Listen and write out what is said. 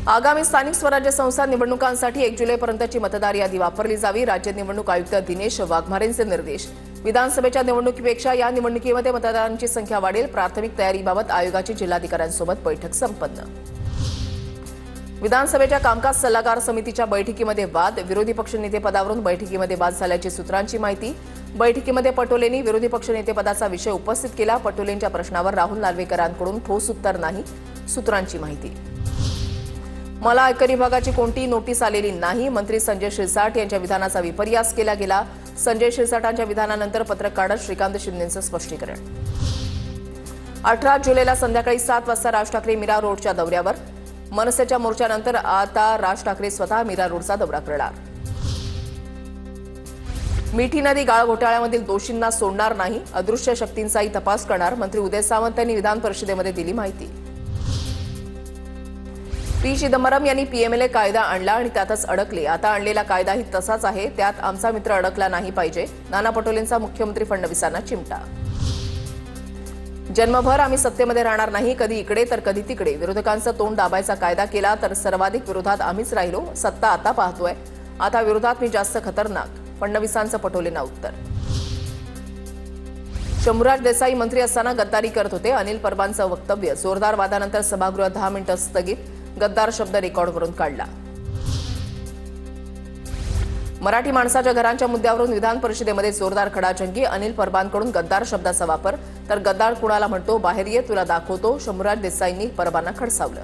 आगामी स्थानिक स्वराज्य संस्था निवडणुकांसाठी 1 जुलैपर्यंतची मतदार यादी वापरली जावी. राज्य निवडणूक आयुक्त दिनेश वाघमारेंचे निर्देश. विधानसभेच्या निवडणुकीपेक्षा या निवडणुकीमध्ये मतदारांची संख्या वाढेल. प्राथमिक तयारीबाबत आयोगाची जिल्हाधिकाऱ्यांसोबत बैठक संपन्न. विधानसभेच्या कामकाज सल्लागार समितीच्या बैठकीमध्ये वाद. विरोधी पक्षनेतेपदावरून बैठकीमध्ये वाद झाल्याची सूत्रांची माहिती. बैठकीमध्ये पटोलेंनी विरोधी पक्षनेतेपदाचा विषय उपस्थित केला. पटोलेंच्या प्रश्नावर राहुल नार्वेकरांकडून ठोस उत्तर नाही, सूत्रांची माहिती. मला आयकर विभागाची कोणतीही नोटीस आलेली नाही. मंत्री संजय शिरसाट यांच्या विधानाचा विपर्यास केला गेला. संजय शिरसाटांच्या विधानानंतर पत्रक काढत श्रीकांत शिंदेंचं स्पष्टीकरण. 18 जुलैला संध्याकाळी 7 वाजता राज ठाकरे मीरा रोडच्या दौऱ्यावर. मनसेच्या मोर्चानंतर आता राज ठाकरे स्वतः मीरा रोडचा दौरा करणार. मिठी नदी गाळ घोटाळ्यामधील दोषींना सोडणार नाही. अदृश्य शक्तींचाही तपास करणार. मंत्री उदय सामंत यांनी विधान परिषदेमध्ये दिली माहिती. पी चिदंबरम यांनी पीएमएलए कायदा आणला आणि त्यातच अडकले. आता आणलेला कायदाही तसाच आहे, त्यात आमचा मित्र अडकला नाही पाहिजे. नाना पटोलेंचा मुख्यमंत्री फडणवीसांना चिमटा. जन्मभर आम्ही सत्तेमध्ये राहणार नाही, कधी इकडे तर कधी तिकडे. विरोधकांचं तोंड दाबायचा कायदा केला तर सर्वाधिक विरोधात आम्हीच राहिलो. सत्ता आता पाहतोय, आता विरोधात मी जास्त खतरनाक. फडणवीसांचं पटोलेंना उत्तर. शंभूराज देसाई मंत्री असताना गद्दारी करत होते. अनिल परबांचं वक्तव्य. जोरदार वादानंतर सभागृह 10 मिनिटं स्थगित. गद्दार शब्द रेकॉर्डवरून काढला. मराठी माणसाच्या घरांच्या मुद्द्यावरून विधान परिषदेमध्ये जोरदार खडाजंगी. अनिल परबांकडून गद्दार शब्दाचा वापर. तर गद्दार कुणाला म्हणतो बाहेर ये, तुला दाखवतो. शंभूराज देसाईंनी परबांना खडसावलं.